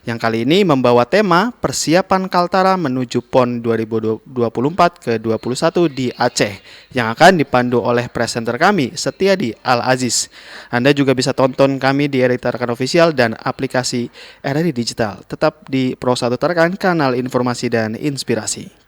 yang kali ini membawa tema persiapan Kaltara menuju PON 2024 ke 21 di Aceh yang akan dipandu oleh presenter kami Setiadi Al-Aziz. Anda juga bisa tonton kami di RRI Tarakan Official dan aplikasi RRI Digital. Tetap di Pro 1 Tarakan, kanal informasi dan inspirasi.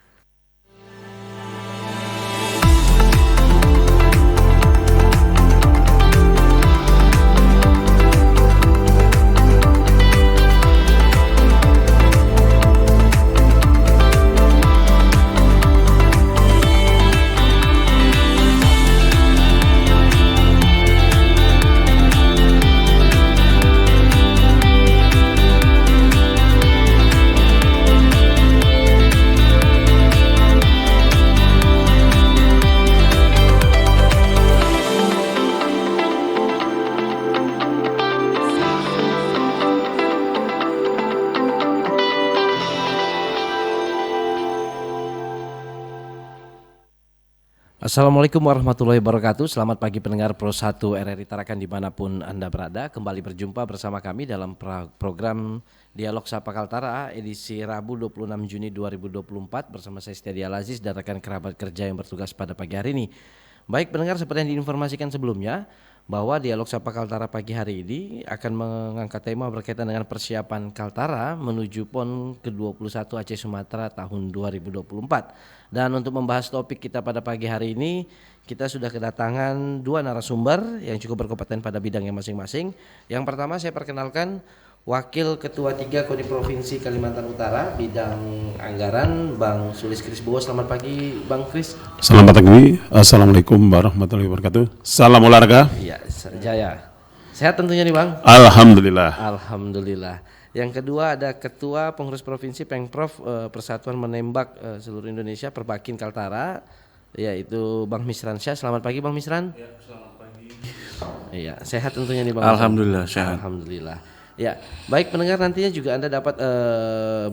Assalamualaikum warahmatullahi wabarakatuh. Selamat pagi pendengar Pro 1 RRI Tarakan dimanapun Anda berada. Kembali berjumpa bersama kami dalam program Dialog Sapa Kaltara edisi Rabu 26 Juni 2024 bersama saya Setiadi Al-Aziz dan rekan kerabat kerja yang bertugas pada pagi hari ini. Baik pendengar, seperti yang diinformasikan sebelumnya bahwa Dialog Sapa Kaltara pagi hari ini akan mengangkat tema berkaitan dengan persiapan Kaltara menuju PON ke-21 Aceh Sumatera tahun 2024. Dan untuk membahas topik kita pada pagi hari ini, kita sudah kedatangan dua narasumber yang cukup berkompeten pada bidangnya masing-masing. Yang pertama saya perkenalkan Wakil Ketua 3 KONI Provinsi Kalimantan Utara bidang anggaran, Bang Sulis Krisbowo. Selamat pagi Bang Kris. Selamat pagi, Assalamualaikum warahmatullahi wabarakatuh. Salam olahraga. Iya, Jaya. Sehat tentunya nih Bang. Alhamdulillah. Alhamdulillah. Yang kedua ada Ketua Pengurus Provinsi Pengprov Persatuan Menembak Seluruh Indonesia Perbakin Kaltara, yaitu Bang Misran Syah. Selamat pagi Bang Misran. Ya, selamat pagi. Iya, sehat tentunya nih Bang. Alhamdulillah sehat. Alhamdulillah. Ya, baik pendengar, nantinya juga Anda dapat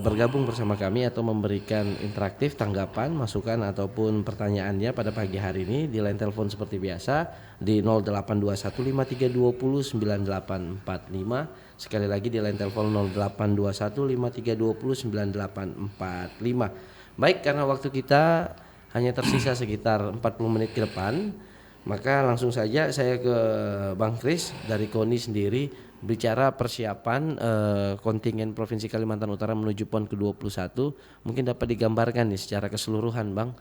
bergabung bersama kami atau memberikan interaktif tanggapan, masukan ataupun pertanyaannya pada pagi hari ini di line telepon seperti biasa di 082153209845. Sekali lagi di line telepon 082153209845. Baik, karena waktu kita hanya tersisa sekitar 40 menit ke depan, maka langsung saja saya ke Bang Kris dari KONI sendiri bicara persiapan kontingen Provinsi Kalimantan Utara menuju PON ke-21. Mungkin dapat digambarkan nih secara keseluruhan Bang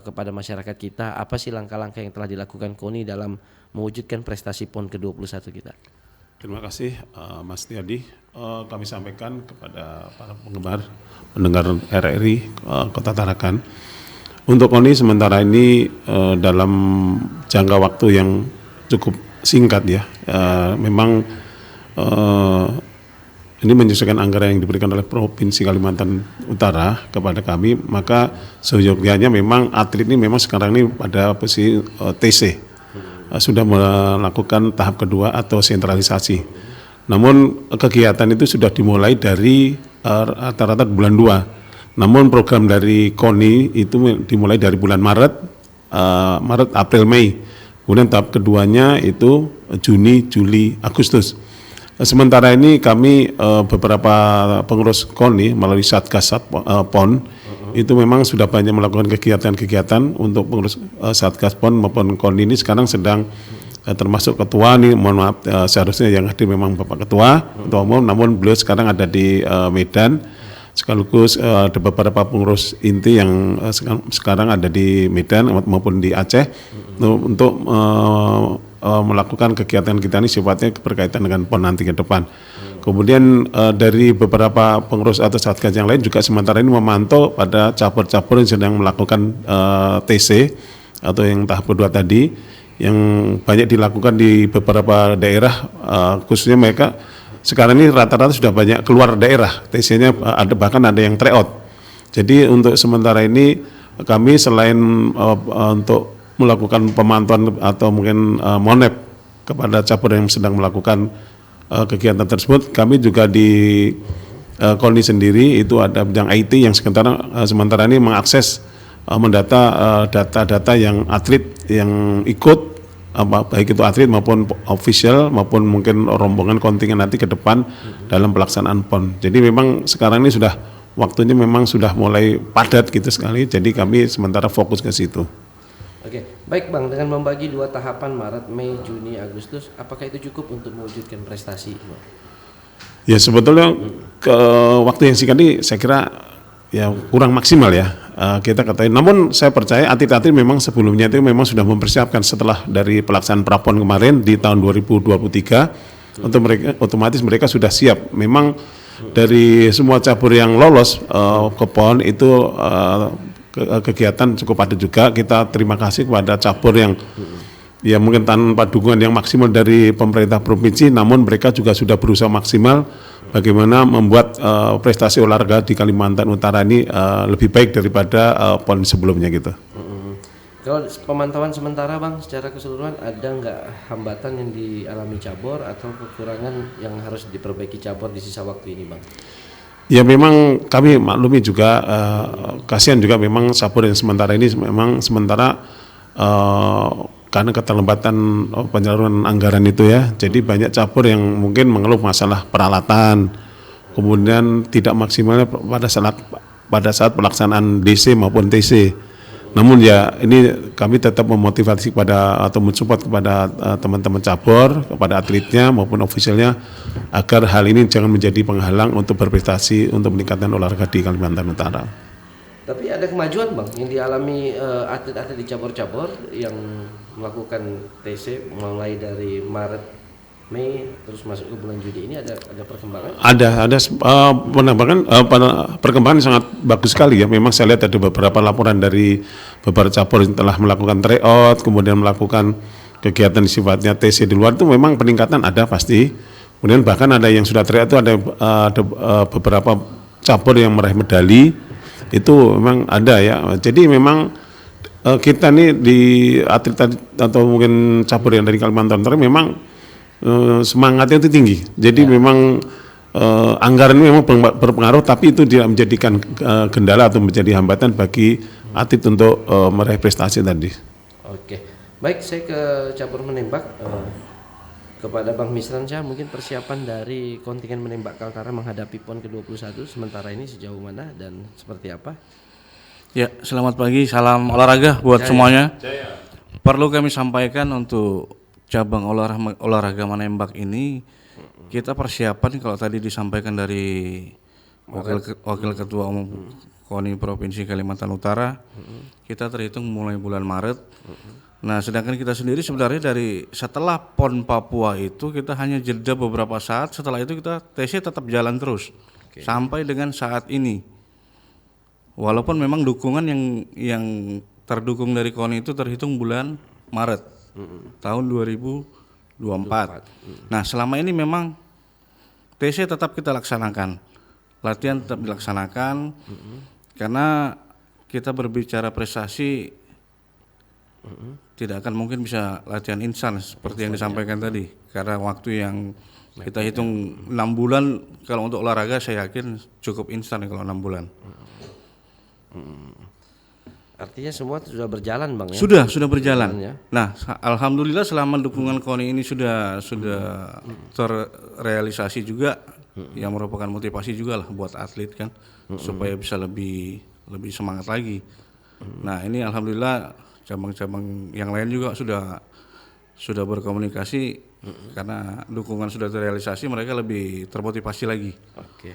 kepada masyarakat kita, apa sih langkah-langkah yang telah dilakukan KONI dalam mewujudkan prestasi PON ke-21 kita. Terima kasih Mas Tiadi. Kami sampaikan kepada para pendengar RRI Kota Tarakan. Untuk KONI sementara ini dalam jangka waktu yang cukup singkat ya, memang ini menyesuaikan anggaran yang diberikan oleh Provinsi Kalimantan Utara kepada kami, maka seyogyanya memang atlet ini memang sekarang ini pada posisi TC, sudah melakukan tahap kedua atau sentralisasi. Namun kegiatan itu sudah dimulai dari rata-rata bulan 2. Namun program dari KONI itu dimulai dari bulan Maret, April, Mei. Kemudian tahap keduanya itu Juni, Juli, Agustus. Sementara ini kami beberapa pengurus KONI melalui Satgas PON itu memang sudah banyak melakukan kegiatan-kegiatan untuk pengurus Satgas PON maupun KONI ini sekarang sedang termasuk ketua nih, mohon maaf seharusnya yang hadir memang Bapak Ketua Umum, namun beliau sekarang ada di Medan. Sekaligus ada beberapa pengurus inti yang sekarang ada di Medan maupun di Aceh untuk melakukan kegiatan-kegiatan ini sifatnya berkaitan dengan PON nanti ke depan. Kemudian dari beberapa pengurus atau satgas yang lain juga sementara ini memantau pada cabur-cabur yang sedang melakukan TC atau yang tahap kedua tadi, yang banyak dilakukan di beberapa daerah, khususnya mereka sekarang ini rata-rata sudah banyak keluar daerah, TC-nya ada, bahkan ada yang tryout. Jadi untuk sementara ini kami selain untuk melakukan pemantauan atau mungkin monep kepada cabur yang sedang melakukan kegiatan tersebut, kami juga di KONI sendiri itu ada bidang IT yang sementara ini mengakses mendata data-data yang atlet yang ikut baik itu atlet maupun official maupun mungkin rombongan kontingen nanti ke depan dalam pelaksanaan PON. Jadi memang sekarang ini sudah waktunya memang sudah mulai padat gitu sekali. Jadi kami sementara fokus ke situ. Oke, baik Bang, dengan membagi 2 tahapan Maret, Mei, Juni, Agustus, apakah itu cukup untuk mewujudkan prestasi, Bang? Ya sebetulnya ke waktu yang singkat ini saya kira ya kurang maksimal ya, kita katakan. Namun saya percaya atlet-atlet memang sebelumnya itu memang sudah mempersiapkan setelah dari pelaksanaan Prapon kemarin di tahun 2023 untuk mereka otomatis mereka sudah siap. Memang dari semua cabur yang lolos ke PON itu kegiatan cukup padat juga. Kita terima kasih kepada cabur yang ya mungkin tanpa dukungan yang maksimal dari pemerintah provinsi, namun mereka juga sudah berusaha maksimal bagaimana membuat prestasi olahraga di Kalimantan Utara ini lebih baik daripada PON sebelumnya gitu. Kalau pemantauan sementara Bang, secara keseluruhan ada nggak hambatan yang dialami cabur atau kekurangan yang harus diperbaiki cabur di sisa waktu ini Bang? Ya memang kami maklumi juga, kasihan juga memang cabur yang sementara ini memang sementara karena keterlambatan penyaluran anggaran itu ya, jadi banyak cabur yang mungkin mengeluh masalah peralatan, kemudian tidak maksimalnya pada saat pelaksanaan DC maupun TC. Namun ya ini kami tetap memotivasi kepada atau mensupport kepada teman-teman cabur, kepada atletnya maupun ofisialnya agar hal ini jangan menjadi penghalang untuk berprestasi untuk meningkatkan olahraga di Kalimantan Utara. Tapi ada kemajuan Bang yang dialami atlet-atlet di cabur-cabur yang melakukan TC mulai dari Maret, Mei terus masuk ke bulan Juni ini ada perkembangan? Ada penambahan perkembangan sangat bagus sekali ya. Memang saya lihat ada beberapa laporan dari beberapa cabur yang telah melakukan tryout, kemudian melakukan kegiatan sifatnya TC di luar, itu memang peningkatan ada pasti. Kemudian bahkan ada yang sudah tryout itu ada beberapa cabur yang meraih medali, itu memang ada ya. Jadi memang kita nih di atlet atau mungkin cabur yang dari Kalimantan Utara memang semangatnya itu tinggi. Jadi memang anggaran memang berpengaruh, tapi itu tidak menjadikan kendala atau menjadi hambatan bagi atlet untuk meraih prestasi tadi. Oke, baik, saya ke cabur menembak, kepada Bang Misransyah, mungkin persiapan dari kontingen menembak Kaltara menghadapi PON ke-21 sementara ini sejauh mana dan seperti apa? Ya, selamat pagi, salam olahraga buat semuanya. Perlu kami sampaikan untuk cabang olahraga menembak ini, kita persiapan kalau tadi disampaikan dari wakil ketua umum KONI Provinsi Kalimantan Utara, kita terhitung mulai bulan Maret. Nah, sedangkan kita sendiri sebenarnya dari setelah PON Papua itu kita hanya jeda beberapa saat, setelah itu kita TC tetap jalan terus sampai dengan saat ini. Walaupun memang dukungan yang terdukung dari KONI itu terhitung bulan Maret tahun 2024. Nah, selama ini memang TC tetap kita laksanakan, latihan tetap dilaksanakan, karena kita berbicara prestasi tidak akan mungkin bisa latihan instan seperti yang disampaikan tadi, karena waktu yang kita hitung 6 bulan kalau untuk olahraga saya yakin cukup instan kalau 6 bulan. Artinya semua sudah berjalan Bang ya? Sudah berjalan. Ya. Nah, alhamdulillah selama dukungan KONI ini sudah terrealisasi juga, yang merupakan motivasi juga lah buat atlet kan, supaya bisa lebih semangat lagi. Nah, ini alhamdulillah cabang-cabang yang lain juga sudah berkomunikasi, karena dukungan sudah terrealisasi, mereka lebih termotivasi lagi. Oke.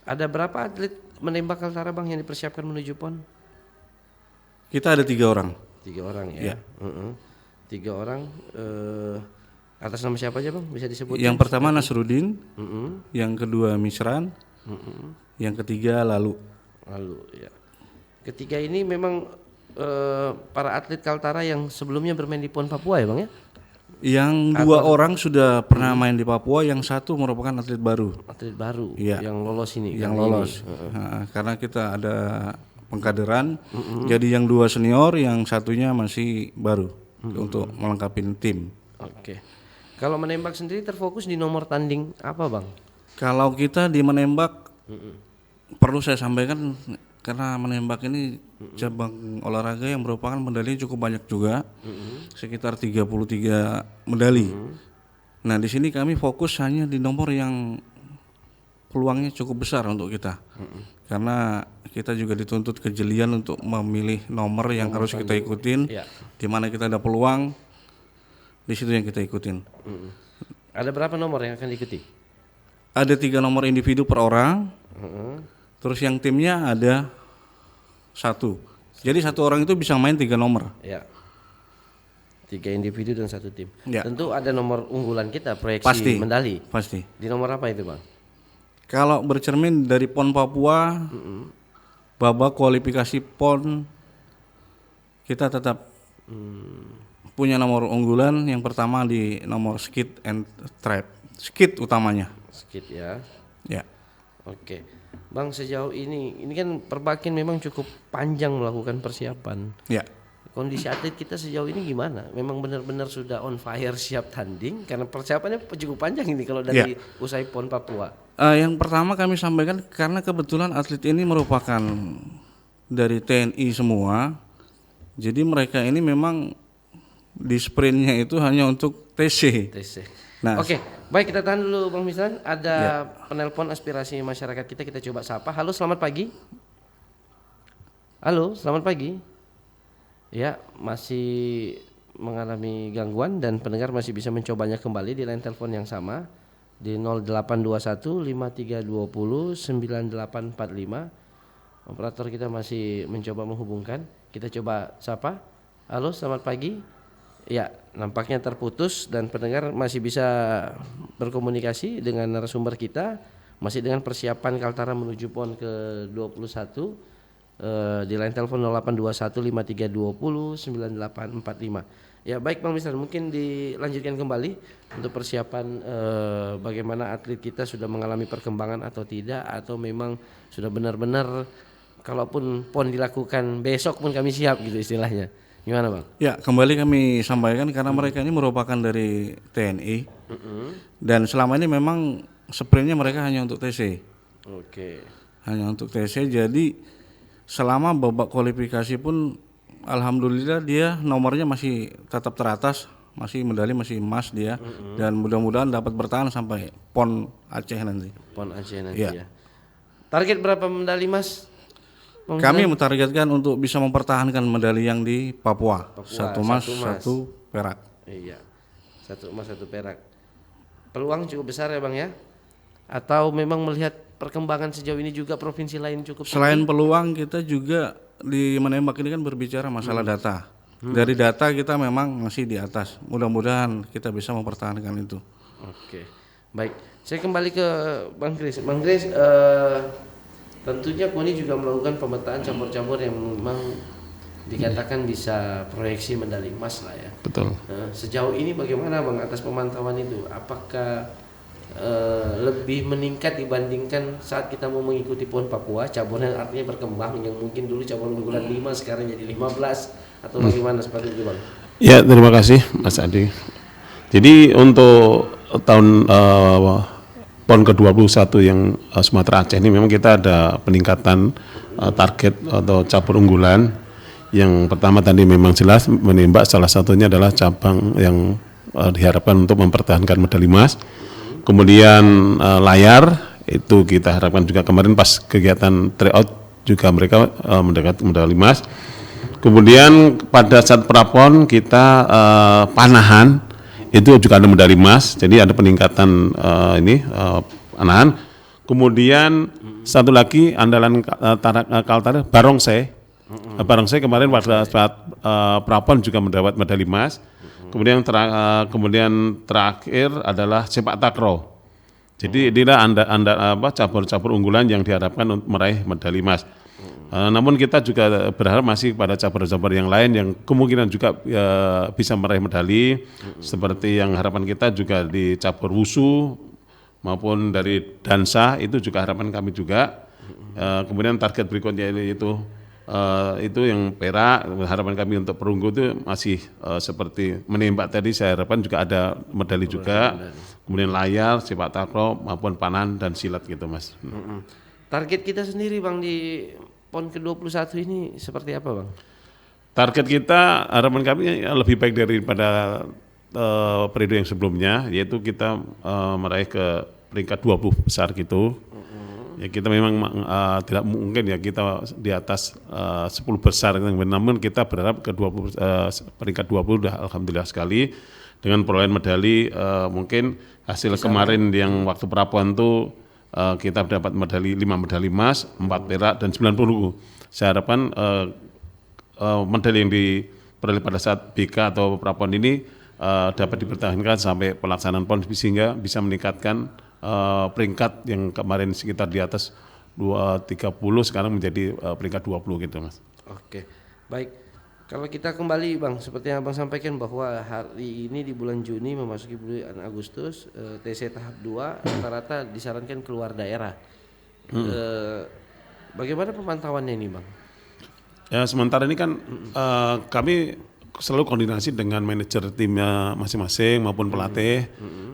Ada berapa atlet menembak Kaltara Bang yang dipersiapkan menuju PON? Kita ada 3 orang. 3 orang ya. 3 orang. Atas nama siapa aja Bang? Bisa disebut? Yang pertama Nasruddin, yang kedua Misran, yang ketiga Lalu ya. Ketiga ini memang para atlet Kaltara yang sebelumnya bermain di PON Papua ya Bang ya? Yang 2 orang sudah pernah main di Papua, yang 1 merupakan atlet baru. Atlet baru ya, yang lolos ini. Yang lolos. Karena kita ada pengkaderan, jadi yang 2 senior, yang 1-nya masih baru untuk melengkapi tim. Oke. Kalau menembak sendiri terfokus di nomor tanding apa Bang? Kalau kita di menembak, perlu saya sampaikan karena menembak ini cabang olahraga yang merupakan medali cukup banyak juga, sekitar 33 medali. Nah di sini kami fokus hanya di nomor yang peluangnya cukup besar untuk kita, karena kita juga dituntut kejelian untuk memilih nomor yang harus kita ikutin, di mana kita ada peluang, di situ yang kita ikutin. Ada berapa nomor yang akan diikuti? Ada 3 nomor individu per orang, terus yang timnya ada 1. Jadi 1 orang itu bisa main 3 nomor. Ya. 3 individu dan 1 tim. Ya. Tentu ada nomor unggulan kita proyeksi Pasti. medali. Pasti. Di nomor apa itu, Bang? Kalau bercermin dari PON Papua, babak kualifikasi PON kita tetap punya nomor unggulan. Yang pertama di nomor skid and trap. Skid utamanya. Skid ya. Ya. Oke. Bang, sejauh ini kan Perbakin memang cukup panjang melakukan persiapan. Ya. Kondisi atlet kita sejauh ini gimana? Memang benar-benar sudah on fire siap tanding karena persiapannya cukup panjang ini kalau dari usai PON Papua. Yang pertama kami sampaikan karena kebetulan atlet ini merupakan dari TNI semua. Jadi mereka ini memang di sprintnya itu hanya untuk TC. Nah, Oke, baik kita tahan dulu Bang Mislan. Ada penelpon aspirasi masyarakat kita coba sapa. Halo, selamat pagi. Halo, selamat pagi. Ya, masih mengalami gangguan dan pendengar masih bisa mencobanya kembali di line telepon yang sama di 0821 5320 9845. Operator kita masih mencoba menghubungkan. Kita coba sapa. Halo, selamat pagi. Ya, nampaknya terputus dan pendengar masih bisa berkomunikasi dengan narasumber kita. Masih dengan persiapan Kaltara menuju PON ke-21 di line telepon 0821 5320 9845. Ya, baik Bang Mislan, mungkin dilanjutkan kembali untuk persiapan bagaimana atlet kita sudah mengalami perkembangan atau tidak, atau memang sudah benar-benar kalaupun PON dilakukan besok pun kami siap gitu istilahnya. Gimana Bang? ya kembali kami sampaikan karena mereka ini merupakan dari TNI dan selama ini memang sprintnya mereka hanya untuk TC. Oke. Hanya untuk TC, jadi selama babak kualifikasi pun alhamdulillah dia nomornya masih tetap teratas, masih medali masih emas dia, dan mudah-mudahan dapat bertahan sampai PON Aceh nanti. PON Aceh nanti ya. Target berapa medali Mas? Kami mentargetkan untuk bisa mempertahankan medali yang di Papua. 1 emas, 1 perak. Iya. 1 emas, 1 perak. Peluang cukup besar ya Bang ya? Atau memang melihat perkembangan sejauh ini juga provinsi lain cukup Selain tinggi? peluang, kita juga di menembak ini kan berbicara masalah data. Dari data kita memang masih di atas. Mudah-mudahan kita bisa mempertahankan itu. Oke. Baik. Saya kembali ke Bang Kris. Bang Kris, tentunya KONI juga melakukan pemetaan cabur-cabur yang memang dikatakan bisa proyeksi medali emas lah ya. Betul. Sejauh ini bagaimana Bang atas pemantauan itu? Apakah lebih meningkat dibandingkan saat kita mau mengikuti PON Papua, cabur yang artinya berkembang, yang mungkin dulu cabur unggulan 5 sekarang jadi 15, atau bagaimana seperti itu Bang? Ya, terima kasih Mas Adi. Jadi untuk tahun PON ke-21 yang Sumatera Aceh ini memang kita ada peningkatan target atau cabur unggulan. Yang pertama tadi memang jelas menembak, salah satunya adalah cabang yang diharapkan untuk mempertahankan medali emas. Kemudian layar itu kita harapkan juga kemarin pas kegiatan tryout juga mereka mendapat medali emas. Kemudian pada saat prapon kita panahan itu juga ada medali emas, jadi ada peningkatan panahan. Kemudian satu lagi andalan Kaltara barongsai. Barongsai kemarin pada saat prapon juga mendapat medali emas. Kemudian terakhir adalah sepak takraw. Jadi inilah cabur-cabur unggulan yang diharapkan untuk meraih medali emas. Namun kita juga berharap masih pada cabur-cabur yang lain yang kemungkinan juga bisa meraih medali, seperti yang harapan kita juga di cabur wusu maupun dari dansa, itu juga harapan kami juga. Kemudian target berikutnya itu yang perak, harapan kami untuk perunggu itu masih seperti menembak tadi, saya harapkan juga ada medali juga. Kemudian layar, sepak takraw maupun panahan dan silat gitu Mas. Target kita sendiri Bang di PON ke-21 ini seperti apa, Bang? Target kita, harapan kami lebih baik daripada periode yang sebelumnya, yaitu kita meraih ke peringkat 20 besar gitu. Ya kita memang tidak mungkin ya kita di atas 10 besar, namun kita berharap ke 20 peringkat 20 udah alhamdulillah sekali dengan perolehan medali. Mungkin hasil kemarin yang waktu Prapuan itu kita dapat 5 medali emas, 4 perak dan 9 perunggu. Saya harapkan medali yang diperoleh pada saat BK atau Prapuan ini dapat dipertahankan sampai pelaksanaan PON sehingga bisa meningkatkan peringkat yang kemarin sekitar di atas 30 sekarang menjadi peringkat 20 gitu, Mas. Oke, baik. Kalau kita kembali, Bang, seperti yang Abang sampaikan bahwa hari ini di bulan Juni memasuki bulan Agustus, TC tahap 2 rata-rata disarankan keluar daerah. Bagaimana pemantauannya ini, Bang? Ya sementara ini kan kami selalu koordinasi dengan manajer timnya masing-masing maupun pelatih.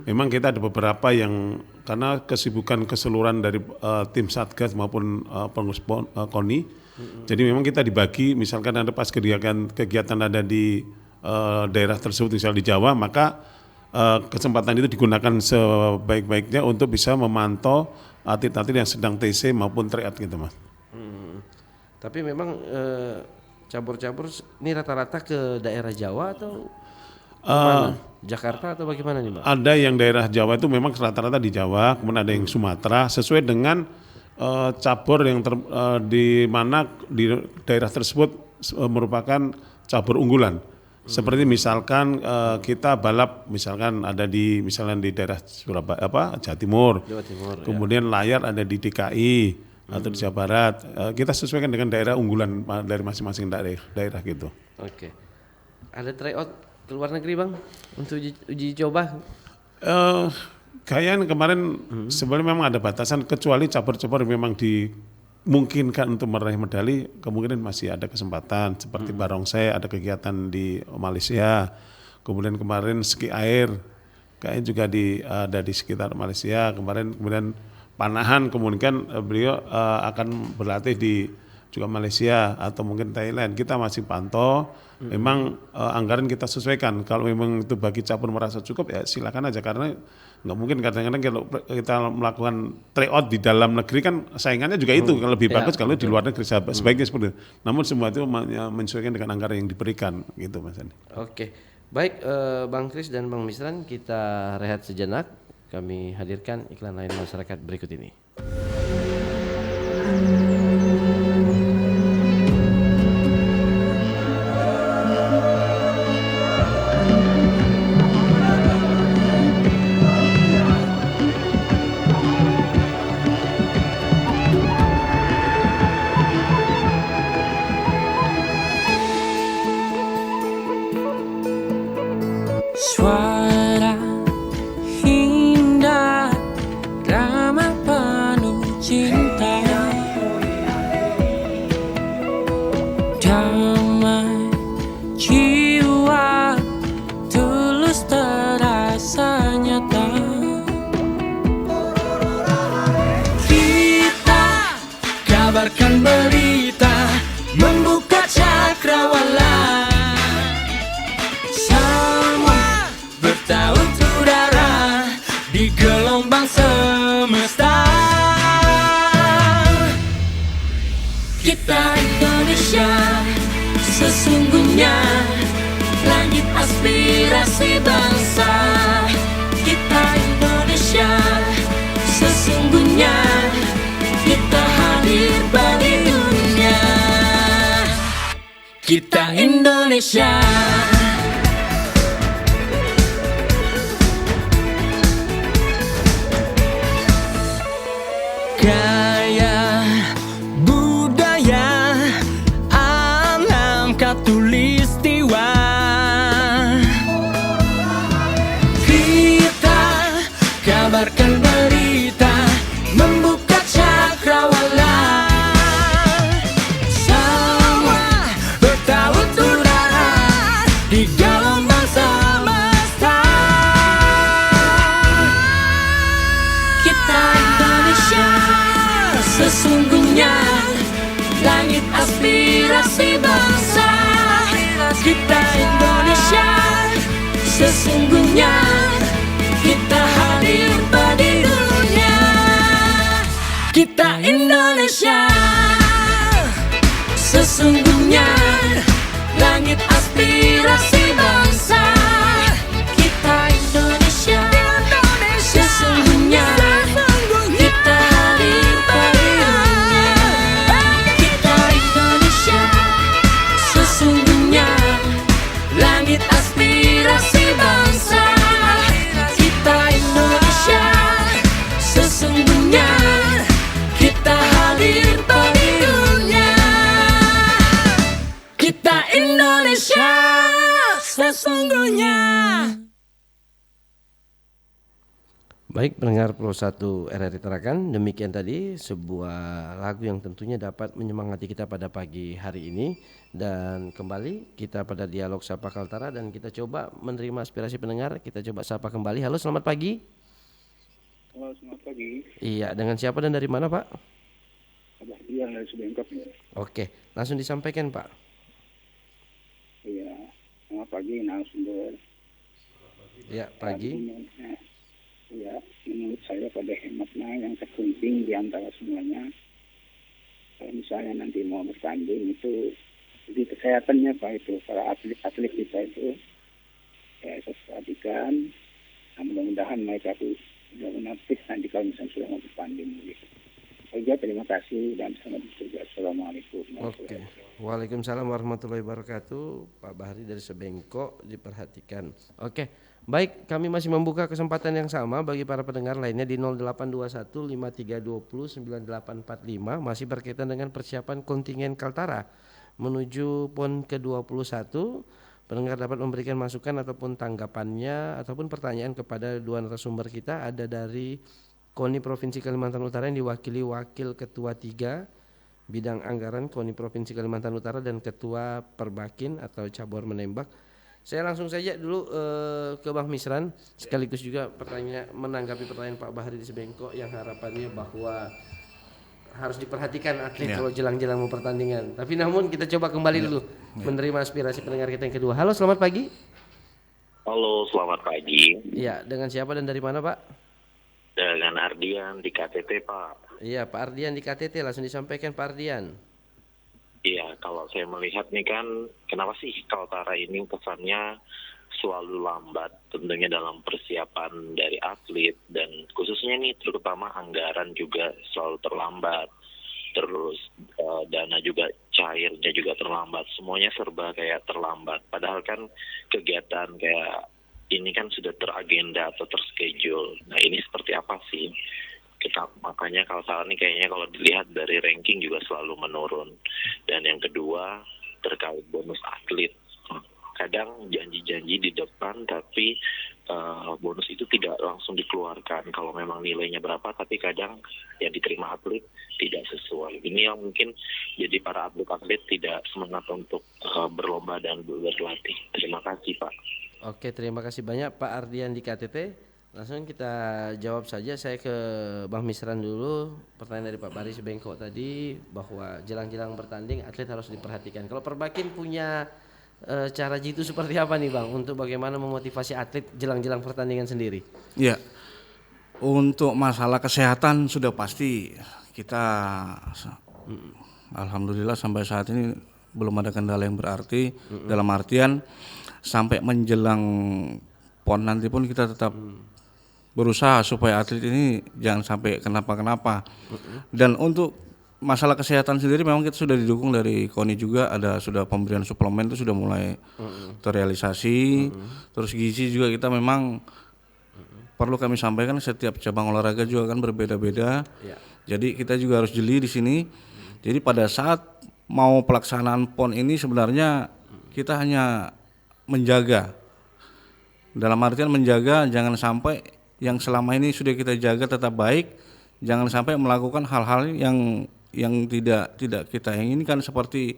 Memang kita ada beberapa yang karena kesibukan keseluruhan dari tim Satgas maupun pengurus KONI. Jadi memang kita dibagi, misalkan ada pas kegiatan ada di daerah tersebut, misal di Jawa, maka kesempatan itu digunakan sebaik-baiknya untuk bisa memantau atlet-atlet yang sedang TC maupun tryout gitu, Mas. Tapi memang cabur-cabur ini rata-rata ke daerah Jawa atau Jakarta atau bagaimana nih, Bang? Ada yang daerah Jawa itu memang rata-rata di Jawa, kemudian ada yang Sumatera, sesuai dengan cabur yang di mana di daerah tersebut merupakan cabur unggulan. Seperti misalkan kita balap misalkan ada di daerah Surabaya Jawa Timur. Kemudian layar ada di DKI atau di Jawa Barat. Kita sesuaikan dengan daerah unggulan dari masing-masing daerah gitu. Oke. Ada tryout ke luar negeri, Bang, untuk uji coba? Kayaknya kemarin sebenarnya memang ada batasan, kecuali cabur-cabur memang dimungkinkan untuk meraih medali, kemungkinan masih ada kesempatan. Seperti barongsai ada kegiatan di Malaysia, kemudian kemarin ski air kayaknya juga ada di sekitar Malaysia. Kemudian panahan kemungkinan beliau akan berlatih di juga Malaysia atau mungkin Thailand. Kita masih pantau. Memang anggaran kita sesuaikan. Kalau memang itu bagi cabur merasa cukup ya silakan aja, karena nggak mungkin kadang-kadang kalau kita melakukan tryout di dalam negeri kan saingannya juga itu lebih bagus kalau di luar negeri, sebaiknya seperti itu. Namun semua itu menyesuaikan dengan anggaran yang diberikan gitu, Mas Andi. Oke. Baik, Bang Kris dan Bang Misran, kita rehat sejenak. Kami hadirkan iklan lain masyarakat berikut ini. Suara indah, ramah penuh cinta, damai jiwa, tulus terasa nyata. Kita kabarkan berita, membuka cakrawala. Udara di gelombang semesta. Kita Indonesia, sesungguhnya langit aspirasi bangsa. Kita Indonesia, sesungguhnya kita hadir bagi dunia. Kita Indonesia. Gaya budaya alam katulistiwa, kita kabarkan berita, membuka cakrawala. Semua bertaut udara di gelombang semesta. Kita Indonesia, sesungguhnya langit aspirasi bangsa kita Indonesia. Sesungguhnya kita hadir di dunia, kita Indonesia. Sesungguhnya langit aspirasi bangsa kita Indonesia. Sesungguhnya kita hadir di dunia, kita Indonesia. Sesungguhnya langit aspirasi bangsa kita Indonesia. Sesungguhnya kita hadir di dunia, kita Indonesia. Sesungguhnya. Baik, pendengar Pro 1 RRI Tarakan, demikian tadi sebuah lagu yang tentunya dapat menyemangati kita pada pagi hari ini. Dan kembali kita pada dialog Sapa Kaltara dan kita coba menerima aspirasi pendengar. Kita coba sapa kembali. Halo, selamat pagi. Halo, selamat pagi. Iya, dengan siapa dan dari mana, Pak? Abah Dian dari Subengkop ya. Oke, langsung disampaikan, Pak. Iya, selamat pagi narasumber. Ya, pagi. Ya, menurut saya pada hematnya yang terpenting di antara semuanya, kalau misalnya nanti mau bertanding itu di kesehatannya Pak, itu para atlet kita itu ya saya perhatikan. Nah, mudah-mudahan mereka itu benar-benar fit nanti kalau misalnya sudah mau bertanding gitu. Saja, terima kasih dan selamat bekerja. Assalamualaikum. Oke. Waalaikumsalam warahmatullahi wabarakatuh. Pak Bahri dari Sebengkok diperhatikan. Oke. Baik, kami masih membuka kesempatan yang sama bagi para pendengar lainnya di 0821 5320 9845 masih berkaitan dengan persiapan kontingen Kaltara menuju PON ke-21. Pendengar dapat memberikan masukan ataupun tanggapannya ataupun pertanyaan kepada dua narasumber kita. Ada dari KONI Provinsi Kalimantan Utara yang diwakili Wakil Ketua 3 Bidang Anggaran KONI Provinsi Kalimantan Utara dan Ketua Perbakin atau Cabur Menembak. Saya langsung saja dulu ke Bang Misran, sekaligus juga menanggapi pertanyaan Pak Bahri di Sebengkok yang harapannya bahwa harus diperhatikan atlet kalau jelang-jelang mau pertandingan. Tapi namun kita coba kembali dulu menerima aspirasi pendengar kita yang kedua. Halo, selamat pagi. Halo, selamat pagi. Iya, dengan siapa dan dari mana, Pak? Dengan Ardian di KTT, Pak. Iya, Pak Ardian di KTT, langsung disampaikan Pak Ardian. Iya, kalau saya melihat nih kan, kenapa sih Kaltara ini kesannya selalu lambat tentunya dalam persiapan dari atlet dan khususnya nih terutama anggaran juga selalu terlambat. Terus dana juga cairnya juga terlambat, semuanya serba kayak terlambat. Padahal kan kegiatan kayak ini kan sudah teragenda atau terschedule. Nah ini seperti apa sih? Makanya Kaltara ini kayaknya kalau dilihat dari ranking juga selalu menurun. Dan yang kedua terkait bonus atlet, kadang janji-janji di depan tapi bonus itu tidak langsung dikeluarkan kalau memang nilainya berapa, tapi kadang yang diterima atlet tidak sesuai. Ini yang mungkin jadi para atlet tidak semangat untuk berlomba dan berlatih. Terima kasih, Pak. Oke, terima kasih banyak Pak Ardian di KTT. Langsung kita jawab saja. Saya ke Bang Misran dulu. Pertanyaan dari Pak Bahri Sebengkok tadi bahwa jelang-jelang bertanding atlet harus diperhatikan. Kalau Perbakin punya cara jitu seperti apa nih Bang untuk bagaimana memotivasi atlet jelang-jelang pertandingan sendiri? Ya, untuk masalah kesehatan sudah pasti kita alhamdulillah sampai saat ini belum ada kendala yang berarti. Dalam artian sampai menjelang PON nanti pun kita tetap berusaha supaya atlet ini jangan sampai kenapa-kenapa. Dan untuk masalah kesehatan sendiri memang kita sudah didukung dari KONI juga, ada sudah pemberian suplemen itu sudah mulai terrealisasi. Terus gizi juga kita memang perlu kami sampaikan setiap cabang olahraga juga kan berbeda-beda. Jadi kita juga harus jeli di sini. Jadi pada saat mau pelaksanaan PON ini sebenarnya kita hanya menjaga. Dalam artian menjaga jangan sampai yang selama ini sudah kita jaga tetap baik, jangan sampai melakukan hal-hal yang tidak kita inginkan seperti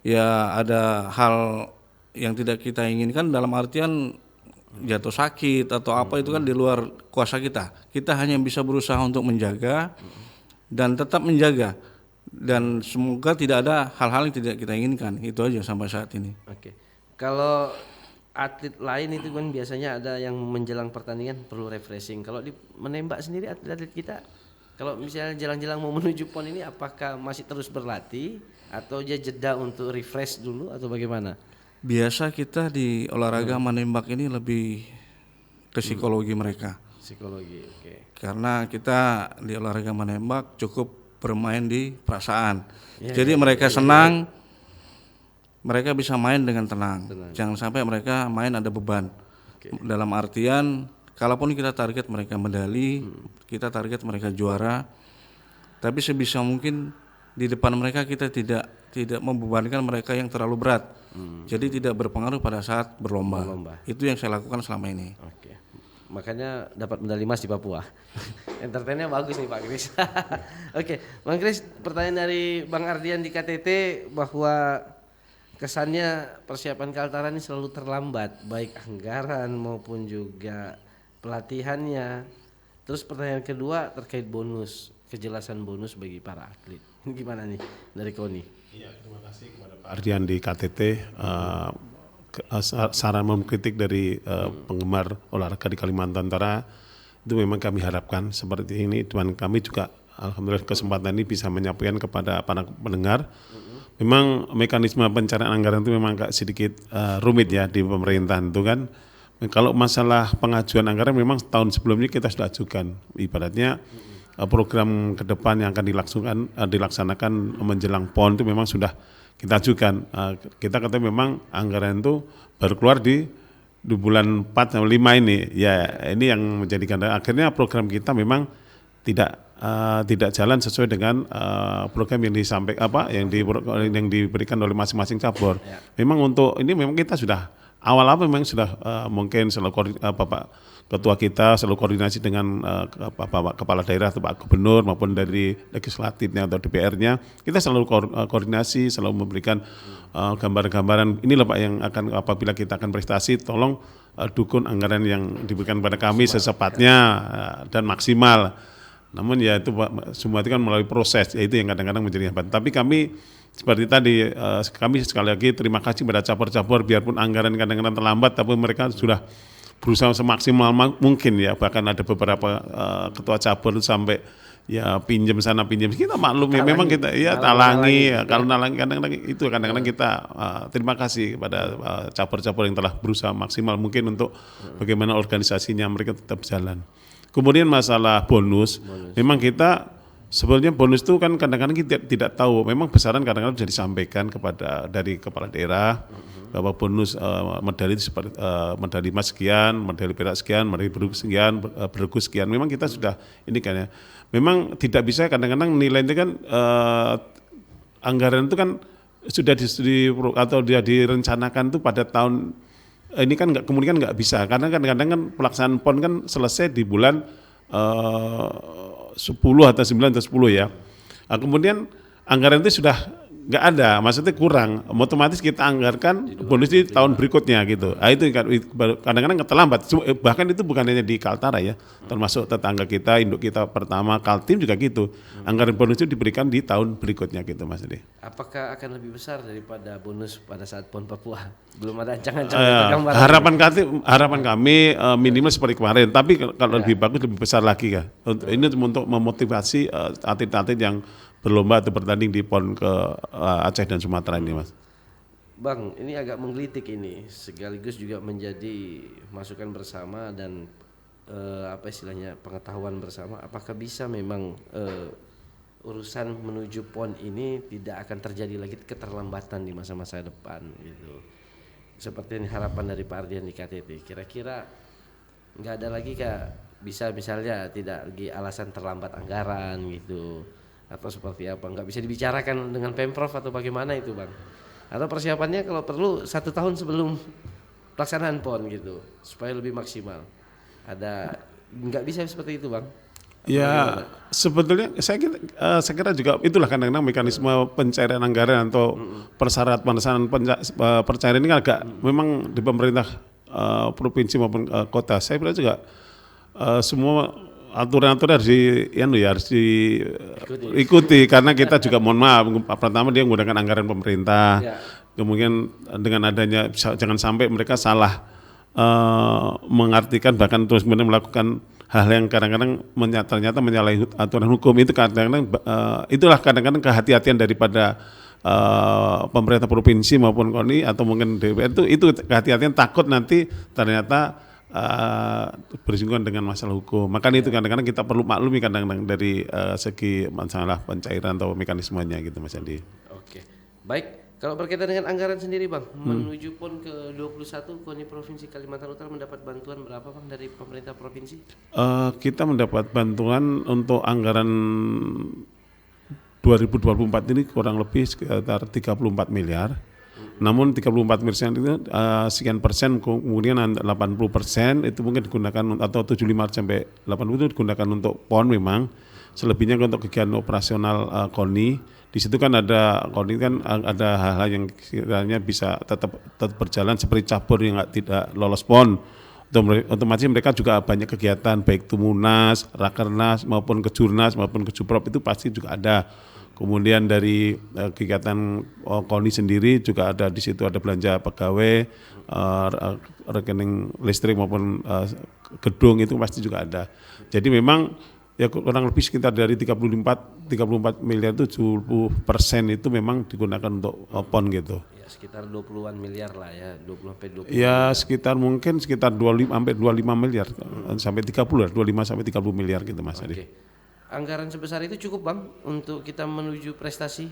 ya ada hal yang tidak kita inginkan dalam artian jatuh sakit atau apa itu kan di luar kuasa kita. Kita hanya bisa berusaha untuk menjaga dan tetap menjaga. dan semoga tidak ada hal-hal yang tidak kita inginkan. Itu aja sampai saat ini. Oke. Kalau atlet lain itu kan biasanya ada yang menjelang pertandingan perlu refreshing. Kalau di menembak sendiri atlet-atlet kita, kalau misalnya jelang-jelang mau menuju PON ini, apakah masih terus berlatih atau dia jeda untuk refresh dulu atau bagaimana? Biasa kita di olahraga menembak ini lebih ke psikologi mereka. Psikologi, oke. Karena kita di olahraga menembak cukup bermain di perasaan. Jadi mereka senang, mereka bisa main dengan tenang. Jangan sampai mereka main ada beban. Dalam artian, kalaupun kita target mereka medali, kita target mereka juara, tapi sebisa mungkin di depan mereka kita tidak membebankan mereka yang terlalu berat. Jadi tidak berpengaruh pada saat berlomba. Itu yang saya lakukan selama ini. Oke. Makanya dapat medali emas di Papua. Entertainnya bagus nih Pak Kris. Oke, Bang Kris, pertanyaan dari Bang Ardian di KTT bahwa kesannya persiapan Kaltara ini selalu terlambat, baik anggaran maupun juga pelatihannya. Terus pertanyaan kedua terkait bonus, kejelasan bonus bagi para atlet. Ini gimana nih dari Koni? Iya, terima kasih kepada Pak Ardian di KTT. Saran mengkritik dari penggemar olahraga di Kalimantan Utara itu memang kami harapkan seperti ini, dan kami juga alhamdulillah kesempatan ini bisa menyampaikan kepada para pendengar. Memang mekanisme pencarian anggaran itu memang agak sedikit rumit ya di pemerintahan itu kan. Kalau masalah pengajuan anggaran memang tahun sebelumnya kita sudah ajukan, ibaratnya program ke depan yang akan dilaksanakan menjelang PON itu memang sudah kita ajukan. Kita katanya memang anggaran itu baru keluar di bulan 4 atau 5 ini. Ya ini yang menjadikan akhirnya program kita memang tidak jalan sesuai dengan program yang yang diberikan oleh masing-masing cabur. Memang untuk ini memang kita sudah awal-awal memang sudah mungkin selalu Bapak Ketua kita selalu koordinasi dengan Bapak Kepala Daerah atau Pak Gubernur maupun dari legislatifnya atau DPR-nya, kita selalu koordinasi, selalu memberikan gambaran-gambaran inilah Pak yang akan apabila kita akan prestasi, tolong dukung anggaran yang diberikan pada kami secepatnya dan maksimal. Namun ya itu Pak, semua itu kan melalui proses, ya itu yang kadang-kadang menjadi hambat. Tapi kami seperti tadi, kami sekali lagi terima kasih pada cabur-cabur, biarpun anggaran kadang-kadang terlambat, tapi mereka sudah berusaha semaksimal mungkin ya. Bahkan ada beberapa ketua cabur sampai ya pinjam sana pinjam, kita maklum ya, memang kita ya talangi ya, kalau nalangi kadang-kadang kita terima kasih kepada cabur-cabur yang telah berusaha maksimal mungkin untuk bagaimana organisasinya mereka tetap jalan. Kemudian masalah bonus. Memang kita sebenarnya bonus itu kan kadang-kadang kita tidak tahu, memang besaran kadang-kadang sudah disampaikan dari kepala daerah bahwa bonus medali itu seperti medali emas sekian, medali perak sekian, medali perunggu sekian, bergu sekian. Memang kita sudah ini kan ya. Memang tidak bisa kadang-kadang nilai itu kan anggaran itu kan sudah atau dia direncanakan itu pada tahun ini kan kemungkinan nggak bisa, karena kadang-kadang kan pelaksanaan PON kan selesai di bulan 10 atau 9 atau 10 ya. Nah, kemudian anggaran itu sudah nggak ada, maksudnya kurang, otomatis kita anggarkan bonus di tahun berikutnya gitu. Nah, itu kadang-kadang terlambat. Bahkan itu bukan hanya di Kaltara ya, termasuk tetangga kita, induk kita pertama, Kaltim juga gitu. Anggaran bonus itu diberikan di tahun berikutnya gitu Mas Edi. Apakah akan lebih besar daripada bonus pada saat PON Papua? Belum ada ancang-ancang. Harapan kami minimal seperti kemarin, tapi kalau lebih bagus lebih besar lagi ya. Ini untuk memotivasi atlet-atlet yang berlomba atau bertanding di PON ke Aceh dan Sumatera ini Mas. Bang, ini agak menggelitik ini, sekaligus juga menjadi masukan bersama dan apa istilahnya pengetahuan bersama. Apakah bisa memang urusan menuju PON ini tidak akan terjadi lagi keterlambatan di masa-masa depan gitu. Seperti ini harapan dari Pak Ardian di KTT. Kira-kira nggak ada lagi bisa misalnya tidak lagi alasan terlambat anggaran gitu, atau seperti apa, nggak bisa dibicarakan dengan Pemprov atau bagaimana itu Bang? Atau persiapannya kalau perlu 1 tahun sebelum pelaksanaan PON gitu supaya lebih maksimal. Nggak bisa seperti itu Bang? Ya sebetulnya saya kira juga itulah kadang-kadang mekanisme pencairan anggaran atau persyaratan pencairan ini kan agak memang di pemerintah provinsi maupun kota. Saya kira juga semua aturan-aturan harus diikuti karena kita juga mohon maaf, pertama dia menggunakan anggaran pemerintah, kemudian dengan adanya jangan sampai mereka salah mengartikan bahkan terus kemudian melakukan hal yang kadang-kadang ternyata menyalahi aturan hukum. Itu kadang-kadang itulah kadang-kadang kehati-hatian daripada pemerintah provinsi maupun KONI atau mungkin DPR itu kehati-hatian, takut nanti ternyata bersinggungan dengan masalah hukum. Makanya itu kadang-kadang kita perlu maklumi kadang-kadang dari segi masalah pencairan atau mekanismenya gitu Mas Andi. Oke. Baik. Kalau berkaitan dengan anggaran sendiri Bang, menuju PON ke-21 KONI Provinsi Kalimantan Utara mendapat bantuan berapa Bang dari pemerintah provinsi? Kita mendapat bantuan untuk anggaran 2024 ini kurang lebih sekitar 34 miliar. Namun 34% itu sekian persen, kemudian 80% itu mungkin digunakan atau 75 sampai 80 itu digunakan untuk PON memang. Selebihnya untuk kegiatan operasional KONI. Di situ kan ada KONI kan ada hal-hal yang kiranya bisa tetap berjalan seperti cabur yang tidak lolos PON. Otomatis mereka juga banyak kegiatan baik itu Munas, Rakernas maupun Kejurnas maupun Kejuprop itu pasti juga ada. Kemudian dari kegiatan KONI sendiri juga ada di situ, ada belanja pegawai, rekening listrik maupun gedung itu pasti juga ada. Jadi memang ya kurang lebih sekitar dari 34 miliar itu 70% itu memang digunakan untuk PON gitu. Ya sekitar 20-an miliar lah ya, 20 sampai 20. Ya sekitar mungkin sekitar 25 sampai 25 miliar sampai 30 lah, 25 sampai 30 miliar gitu Mas Adi. Anggaran sebesar itu cukup Bang untuk kita menuju prestasi?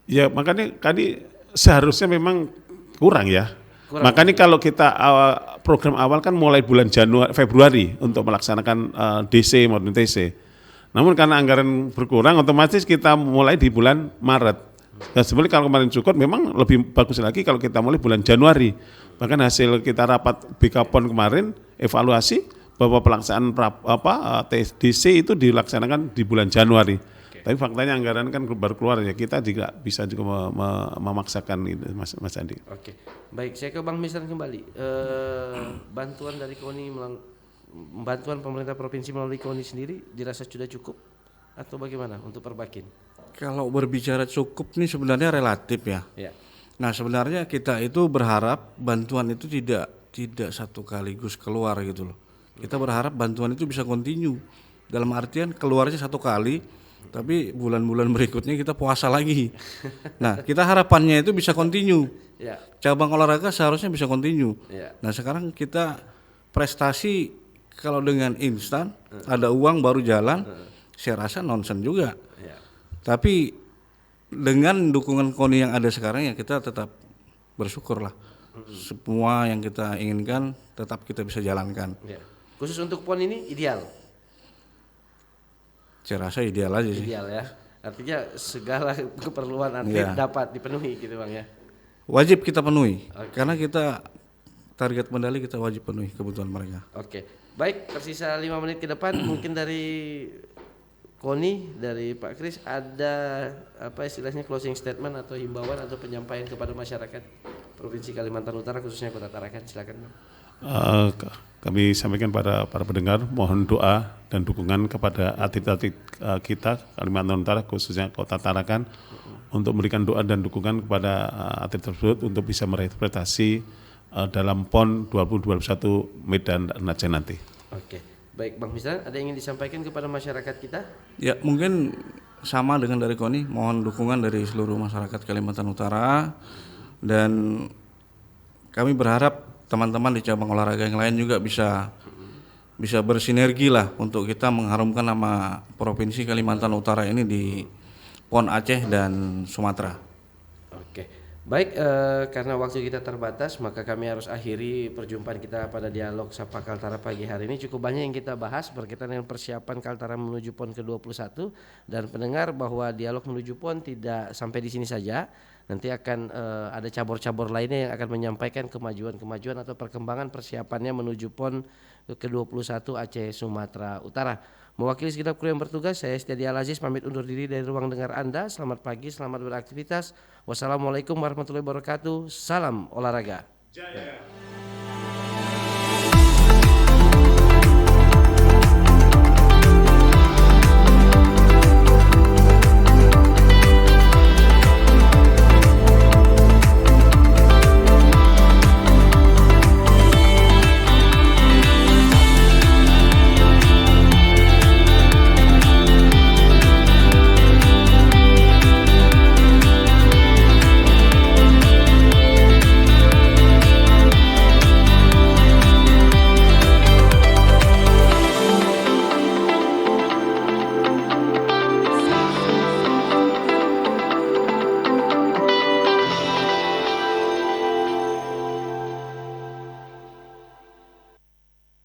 Ya makanya tadi seharusnya memang kurang ya. Makanya kalau kita program awal kan mulai bulan Februari untuk melaksanakan DC maupun TC. Namun karena anggaran berkurang otomatis kita mulai di bulan Maret. Dan sebenarnya kalau kemarin cukup memang lebih bagus lagi kalau kita mulai bulan Januari. Bahkan hasil kita rapat BKPON kemarin evaluasi bahwa pelaksanaan DC itu dilaksanakan di bulan Januari. Tapi faktanya anggaran kan baru keluar ya, kita juga bisa juga memaksakan itu Mas Andi. Oke, baik saya ke Bang Misran kembali. Bantuan dari KONI, bantuan pemerintah provinsi melalui KONI sendiri dirasa sudah cukup atau bagaimana untuk Perbakin? Kalau berbicara cukup nih sebenarnya relatif ya. Nah sebenarnya kita itu berharap bantuan itu tidak satu kaligus keluar gitu loh. Kita berharap bantuan itu bisa kontinu. Dalam artian keluarnya satu kali, tapi bulan-bulan berikutnya kita puasa lagi. Nah, kita harapannya itu bisa kontinu. Cabang olahraga seharusnya bisa kontinu. Nah, sekarang kita prestasi kalau dengan instan, ada uang baru jalan, saya rasa nonsen juga. Tapi dengan dukungan KONI yang ada sekarang ya kita tetap bersyukurlah. Semua yang kita inginkan tetap kita bisa jalankan. Khusus untuk PON ini ideal? Saya rasa ideal aja sih. Ideal ya, artinya segala keperluan atlet dapat dipenuhi gitu Bang ya? Wajib kita penuhi, karena kita target medali kita wajib penuhi kebutuhan mereka. Oke, baik, tersisa 5 menit ke depan mungkin dari KONI, dari Pak Kris ada apa istilahnya closing statement atau himbauan atau penyampaian kepada masyarakat Provinsi Kalimantan Utara khususnya Kota Tarakan, silakan Bang. Kami sampaikan para pendengar mohon doa dan dukungan kepada atlet-atlet kita Kalimantan Utara khususnya Kota Tarakan untuk memberikan doa dan dukungan kepada atlet tersebut untuk bisa meraih prestasi dalam PON 2021 Medan Aceh nanti. Oke, baik Bang Misran, ada yang ingin disampaikan kepada masyarakat kita? Ya mungkin sama dengan dari KONI, mohon dukungan dari seluruh masyarakat Kalimantan Utara dan kami berharap teman-teman di cabang olahraga yang lain juga bisa bersinergi lah untuk kita mengharumkan nama Provinsi Kalimantan Utara ini di PON Aceh dan Sumatera. Oke, baik, karena waktu kita terbatas maka kami harus akhiri perjumpaan kita pada dialog Sapa Kaltara pagi hari ini. Cukup banyak yang kita bahas berkaitan dengan persiapan Kaltara menuju PON ke-21 dan pendengar bahwa dialog menuju PON tidak sampai di sini saja. Nanti akan ada cabur-cabur lainnya yang akan menyampaikan kemajuan-kemajuan atau perkembangan persiapannya menuju PON ke-21 Aceh Sumatera Utara. Mewakili segenap kru yang bertugas, saya Setiadi Al-Aziz pamit undur diri dari ruang dengar Anda. Selamat pagi, selamat beraktivitas. Wassalamualaikum warahmatullahi wabarakatuh. Salam olahraga. Jaya.